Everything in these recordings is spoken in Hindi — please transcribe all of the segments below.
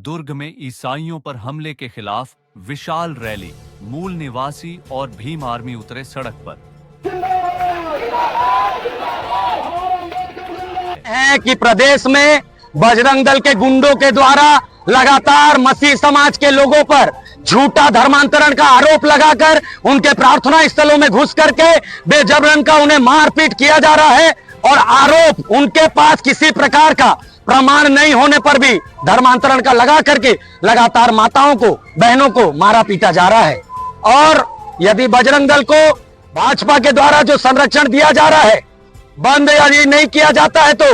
दुर्ग में ईसाइयों पर हमले के खिलाफ विशाल रैली, मूल निवासी और भीम आर्मी उतरे सड़क पर। है कि प्रदेश में बजरंग दल के गुंडों के द्वारा लगातार मसीह समाज के लोगों पर झूठा धर्मांतरण का आरोप लगाकर उनके प्रार्थना स्थलों में घुस करके बेजबरन का उन्हें मारपीट किया जा रहा है और आरोप उनके पास किसी प्रकार का प्रमाण नहीं होने पर भी धर्मांतरण का लगा करके लगातार माताओं को, बहनों को मारा पीटा जा रहा है। और यदि बजरंग दल को भाजपा के द्वारा जो संरक्षण दिया जा रहा है बंद यदि नहीं किया जाता है तो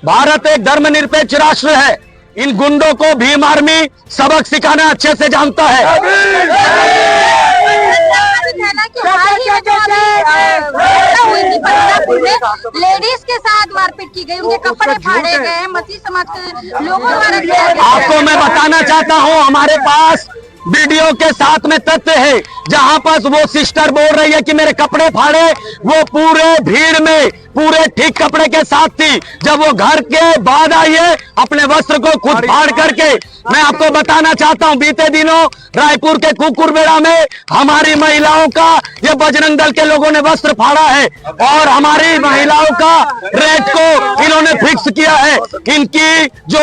भारत एक धर्मनिरपेक्ष राष्ट्र है। इन गुंडों को भीम आर्मी सबक सिखाना अच्छे से जानता है। लेडीज के साथ मारपीट की गई, उनके कपड़े फाड़े गए, मसीह समाज के लोगों द्वारा। आपको मैं बताना चाहता हूं, हमारे पास वीडियो के साथ में तथ्य है जहां पर वो सिस्टर बोल रही है कि मेरे कपड़े फाड़े। वो पूरे भीड़ में पूरे ठीक कपड़े के साथ थी। जब वो घर के बाद आई है अपने वस्त्र को खुद फाड़ करके। मैं आपको बताना चाहता हूं, बीते दिनों रायपुर के कुकुरबेड़ा में हमारी महिलाओं का ये बजरंग दल के लोगों ने वस्त्र फाड़ा है और हमारी महिलाओं का रेट को इन्होंने फिक्स किया है। इनकी जो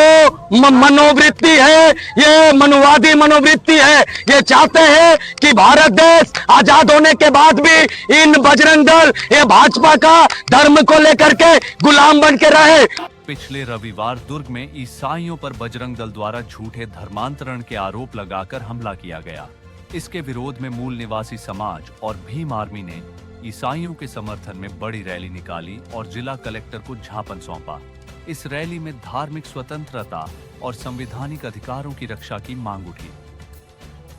मनोवृत्ति है ये मनुवादी मनोवृत्ति है। ये चाहते हैं कि भारत देश आजाद होने के बाद भी इन बजरंग दल ये भाजपा का धर्म को लेकर के गुलाम बन के रहे। पिछले रविवार दुर्ग में ईसाइयों पर बजरंग दल द्वारा झूठे धर्मांतरण के आरोप लगाकर हमला किया गया। इसके विरोध में मूल निवासी समाज और भीम आर्मी ने ईसाइयों के समर्थन में बड़ी रैली निकाली और जिला कलेक्टर को ज्ञापन सौंपा। इस रैली में धार्मिक स्वतंत्रता और संवैधानिक अधिकारों की रक्षा की मांग उठी।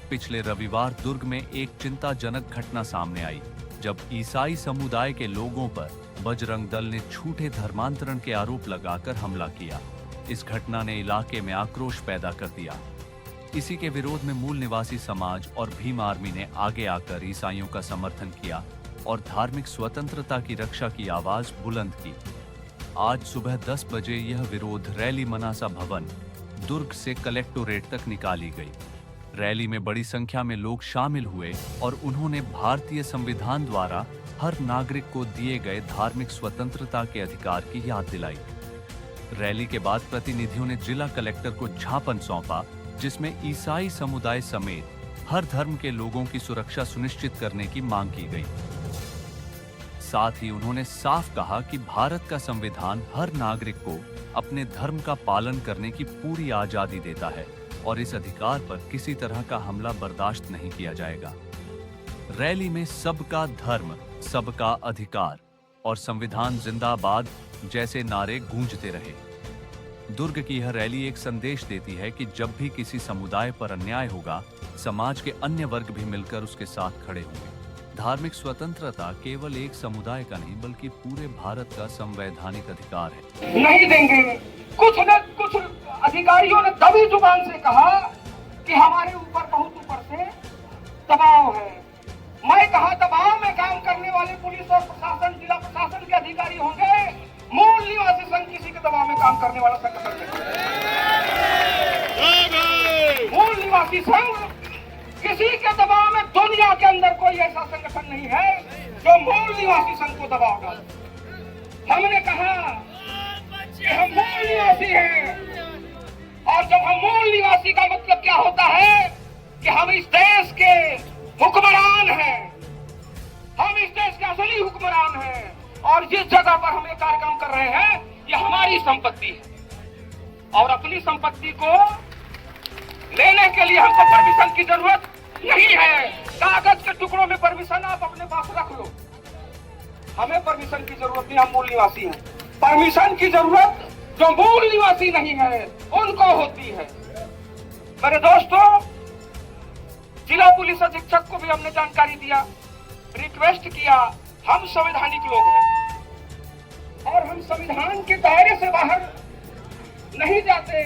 पिछले रविवार दुर्ग में एक चिंताजनक घटना सामने आई जब ईसाई समुदाय के लोगों पर बजरंग दल ने झूठे धर्मांतरण के आरोप लगाकर हमला किया। इस घटना ने इलाके में आक्रोश पैदा कर दिया। इसी के विरोध में मूल निवासी समाज और भीम आर्मी ने आगे आकर ईसाइयों का समर्थन किया और धार्मिक स्वतंत्रता की रक्षा की आवाज बुलंद की। आज सुबह 10 बजे यह विरोध रैली मनासा भवन दुर्ग से कलेक्टोरेट तक निकाली गई। रैली में बड़ी संख्या में लोग शामिल हुए और उन्होंने भारतीय संविधान द्वारा हर नागरिक को दिए गए धार्मिक स्वतंत्रता के अधिकार की याद दिलाई। रैली के बाद प्रतिनिधियों ने जिला कलेक्टर को ज्ञापन सौंपा जिसमें ईसाई समुदाय समेत हर धर्म के लोगों की सुरक्षा सुनिश्चित करने की मांग की गई। साथ ही उन्होंने साफ कहा कि भारत का संविधान हर नागरिक को अपने धर्म का पालन करने की पूरी आजादी देता है और इस अधिकार पर किसी तरह का हमला बर्दाश्त नहीं किया जाएगा। रैली में सबका धर्म, सबका अधिकार और संविधान जिंदाबाद जैसे नारे गूंजते रहे। दुर्ग की यह रैली एक संदेश देती है कि जब भी किसी समुदाय पर अन्याय होगा, समाज के अन्य वर्ग भी मिलकर उसके साथ खड़े होंगे। धार्मिक स्वतंत्रता केवल एक समुदाय का नहीं बल्कि पूरे भारत का संवैधानिक अधिकार है। नहीं देंगे। कुछ न कुछ अधिकारियों ने दबी जुबान से कहा कि हमारे ऊपर बहुत ऊपर से दबाव है। मैं कहा दबाव में काम करने वाले पुलिस और प्रशासन, जिला प्रशासन के अधिकारी होंगे, मूल निवासी संघ किसी के दबाव में काम करने वाला संगठन नहीं। मूल निवासी संघ किसी के दबाव में, दुनिया के अंदर कोई ऐसा संगठन नहीं है जो मूल निवासी संघ को दबाव डाले। हमने कहा कि हम मूल निवासी हैं और जब हम मूल निवासी का मतलब क्या होता है कि हम इस देश के हुक्मरान हैं, हम इस देश के असली हुक्मरान हैं और जिस जगह पर हम ये कार्यक्रम कर रहे हैं ये हमारी संपत्ति है और अपनी संपत्ति को लेने के लिए हमको परमिशन की जरूरत नहीं है। कागज के टुकड़ों में परमिशन आप अपने पास रख लो, हमें परमिशन की जरूरत नहीं, हम मूल निवासी हैं। परमिशन की जरूरत जो मूल निवासी नहीं है उनको होती है। मेरे दोस्तों, जिला पुलिस अधीक्षक को भी हमने जानकारी दिया, रिक्वेस्ट किया। हम संवैधानिक लोग हैं और हम संविधान के दायरे से बाहर नहीं जाते।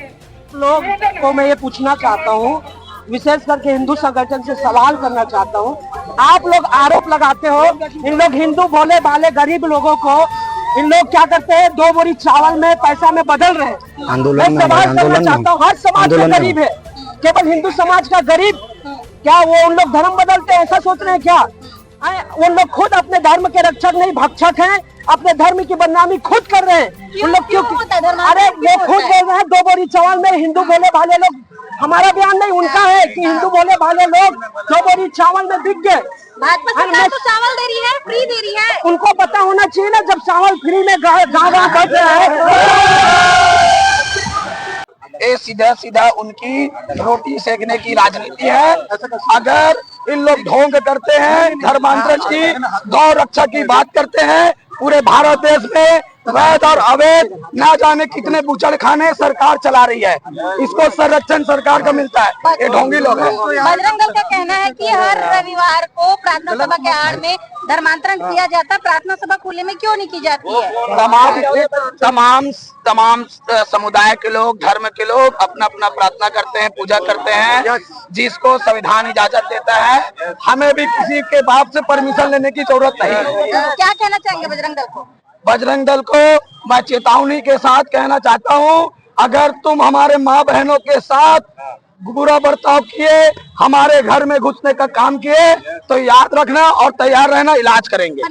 लोग को मैं ये पूछना चाहता हूँ, विशेष करके हिंदू संगठन से सवाल करना चाहता हूँ। आप लोग आरोप लगाते हो इन लोग हिंदू भोले भाले गरीब लोगों को इन लोग क्या करते हैं, 2 बोरी चावल में पैसा में बदल रहे हैं। आंदोलन मैं में, सवाल करना आंदोलन चाहता हूँ, हर समाज का आंदोलन में। गरीब है, केवल हिंदू समाज का गरीब क्या वो उन लोग धर्म बदलते हैं, ऐसा सोच रहे हैं क्या? उन लोग खुद अपने धर्म के रक्षक नहीं, भक्षक हैं, अपने धर्म की बदनामी खुद कर रहे हैं। उन लोग क्यों? अरे वो खुद बोल रहे हैं 2 बोरी चावल में हिंदू भोले भाले लोग, हमारा बयान नहीं उनका है कि हिंदू भोले भाले लोग 2 बोरी चावल में बिक गए। भाजपा सरकार तो चावल दे रही है, फ्री दे रही है। उनको पता होना चाहिए ना, जब चावल फ्री में गाँव बच रहा है। ये सीधा सीधा उनकी रोटी सेकने की राजनीति है। अगर इन लोग ढोंग करते हैं, धर्मांतरण की, गौ रक्षा की बात करते हैं, पूरे भारत देश में वैध और अवैध ना जाने कितने बुचड़ खाने सरकार चला रही है, इसको संरक्षण सरकार का मिलता है। ये ढोंगी लोग हैं। बजरंग दल का कहना है कि हर रविवार को प्रार्थना सभा के आड़ में धर्मांतरण किया जाता है, प्रार्थना सभा खुले में क्यों नहीं की जाती है? तमाम समुदाय के लोग, धर्म के लोग अपना अपना प्रार्थना करते हैं, पूजा करते हैं, जिसको संविधान इजाजत देता है। हमें भी किसी के बाप से परमिशन लेने की जरूरत नहीं। क्या कहना चाहेंगे बजरंग दल को? बजरंग दल को मैं चेतावनी के साथ कहना चाहता हूं, अगर तुम हमारे माँ बहनों के साथ बुरा बर्ताव किए, हमारे घर में घुसने का काम किए, तो याद रखना और तैयार रहना, इलाज करेंगे।